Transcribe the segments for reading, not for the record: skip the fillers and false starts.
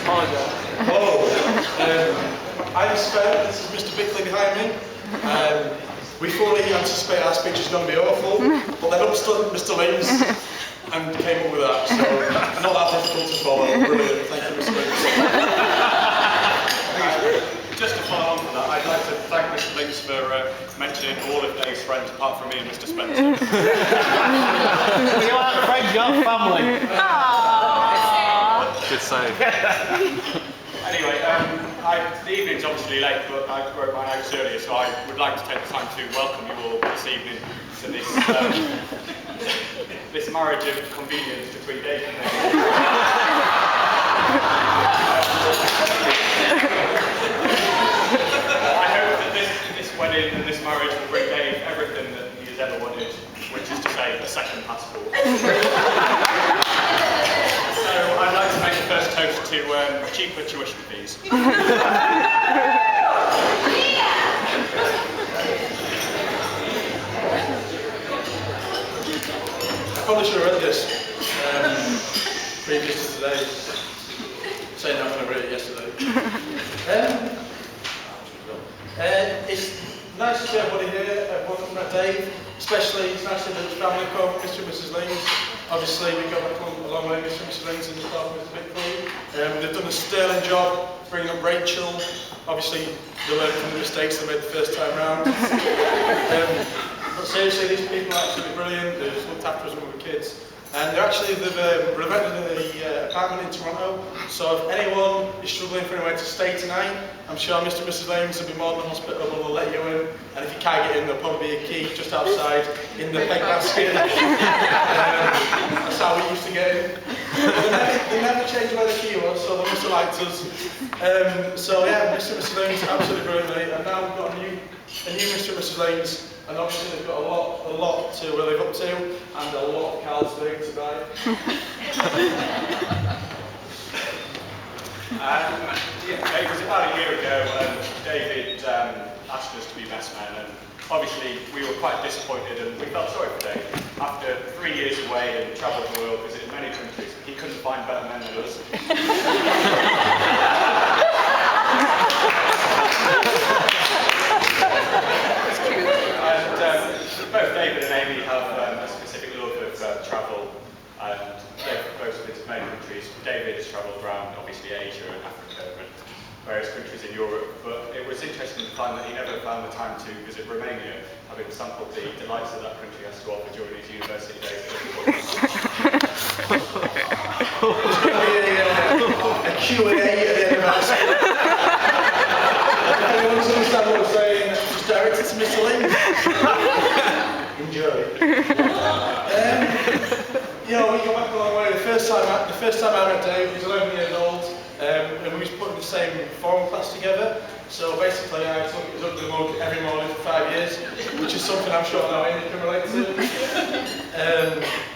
apologise. I'm Sven, this is Mr. Bickley behind me. We fully anticipate our speech is going to be awful, but then up stood Mr. Leeds and came up with that, so not that difficult to follow. Brilliant, thank you, Mr. Leeds. Just to follow on from that, I'd like to thank Mr. Leeds for mentioning all of Dave's friends apart from me and Mr. Spencer. We are friends, you're family. Good save. Anyway, the evening's obviously late, but I wrote my notes earlier, so I would like to take the time to welcome you all this evening to this this marriage of convenience between Dave and me. I hope that this wedding and this marriage will bring Dave everything that he has ever wanted, which is to say, a second passport. So I'd like to make the first toast to cheaper tuition fees. I probably should have read this previous to today, saying I'm going to read it yesterday. It's nice to see everybody here, welcome to Dave, especially it's nice to have the family come, Mr. and Mrs. Leeds. Obviously we got back a long way, Mr. and Mrs. Leeds and the staff with Mr. Bickley. They've done a sterling job bringing up Rachel. Obviously they learned from the mistakes they made the first time round. But seriously, these people are absolutely brilliant. They've just looked after us when we were kids. And they've rented the apartment in Toronto, so if anyone is struggling for anywhere to stay tonight, I'm sure Mr. and Mrs. Lames will be more than hospitable, they'll let you in, and if you can't get in, there'll probably be a key just outside in the peg basket. That's how we used to get in. They never changed where the key was, so they must have liked us. So yeah, Mr. and Mrs. Lames, absolutely brilliantly, and now we've got a new Mr. and Mrs. Lames. And obviously they've got a lot to live up to, and a lot of cards to do tonight. It was about a year ago when David asked us to be best men, and obviously we were quite disappointed and we felt sorry for Dave. After 3 years away and travelled the world, visited many countries, he couldn't find better men than us. Both David and Amy have a specific love of travel, and they've both visited many countries. David has travelled around, obviously, Asia and Africa and various countries in Europe, but it was interesting to find that he never found the time to visit Romania, having sampled the delights that that country has to offer during his university days. There's going to be a Q&A at the end of that. If anyone doesn't understand what we're saying, just direct it to Mr. Leeds. Enjoy. We go back a long way. The first time I met Dave, he was 11 years old, and we was putting the same foreign class together. So basically, I took his ugly mug every morning for 5 years, which is something I'm sure now Amy can relate to.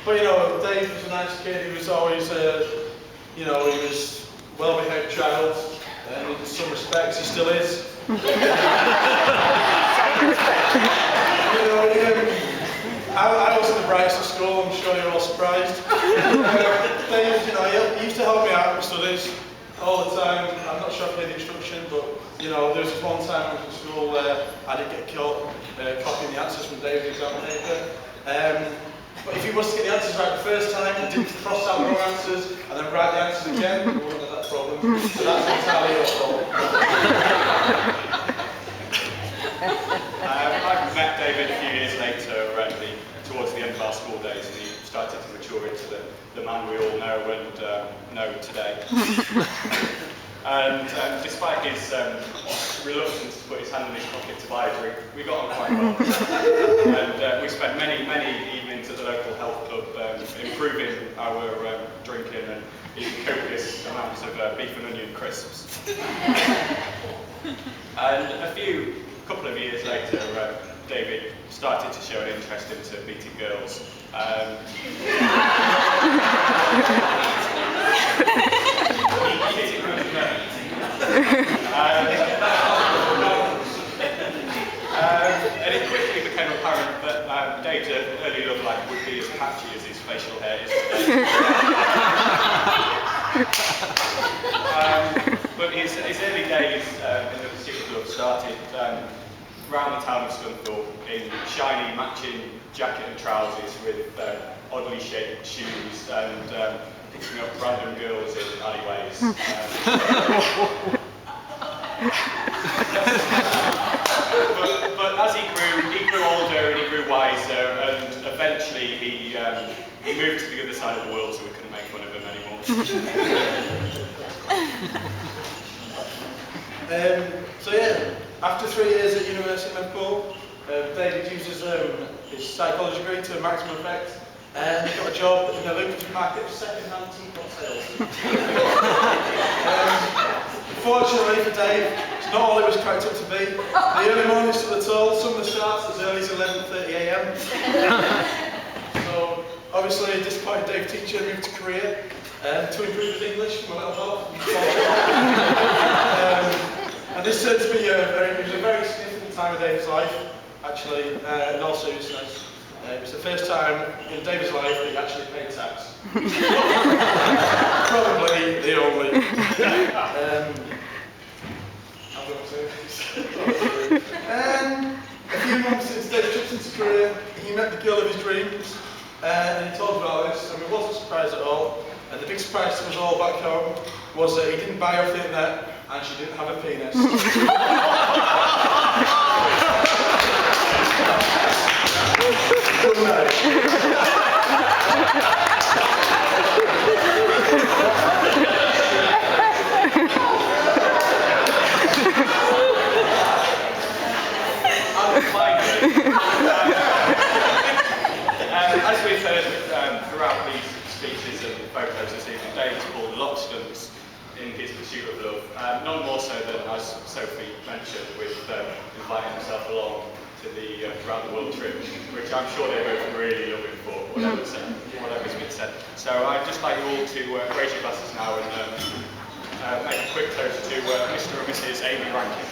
But Dave was a nice kid. He was always, he was well-behaved child, and in some respects, he still is. I wasn't the brightest at school, I'm sure you're all surprised. Dave, he used to help me out with studies all the time. I'm not sure if he did instruction, but there was this one time I was in school where I did get caught copying the answers from Dave's exam paper. But if he was to get the answers right the first time and didn't cross out the wrong answers and then write the answers again, we wouldn't have that problem. So that's entirely your fault. I met David a few years later, towards the end of our school days, and he started to mature into the man we all know and know today. And despite his reluctance to put his hand in his pocket to buy a drink, we got on quite well. And we spent many evenings at the local health club improving our drinking and eating copious amounts of beef and onion crisps. And a couple of years later, David started to show an interest into meeting girls. And it quickly became apparent that Dave's early love life would be as patchy as his facial hair is today. his early days in the pursuit of love started around the town of Scunthorpe in shiny matching jacket and trousers with oddly shaped shoes and picking up random girls in alleyways. But as he grew older and he grew wiser, and eventually he moved to the other side of the world, so we couldn't make fun of him anymore. So yeah, after 3 years at University of Liverpool, David used his psychology degree to maximum effect, and he got a job in the lucrative market of second-hand teapot sales. Fortunately for Dave, it's not all it was cracked up to be. The early mornings took the toll, some of the starts as early as 11:30 AM. So obviously a disappointed Dave teacher moved to Korea to improve his English from a little help. And this turned to be it was a very significant time of David's life, actually, in all seriousness. It was the first time in David's life that he actually paid tax. Probably the only. A few months since David tripped into Korea, he met the girl of his dreams, and he told me about this, and we wasn't surprised at all. And the big surprise to us all back home was that he didn't buy off the internet, and she didn't have a penis. Good night. As we've heard throughout these speeches and photos this evening, David's pulled a lot of stunts in his pursuit of love. None more so than, as Sophie mentioned, with inviting himself along to the round the world trip, which I'm sure they're both really looking for, whatever's been said. So I'd just like you all to raise your glasses now and make a quick toast to Mr. and Mrs. Amy Rankin.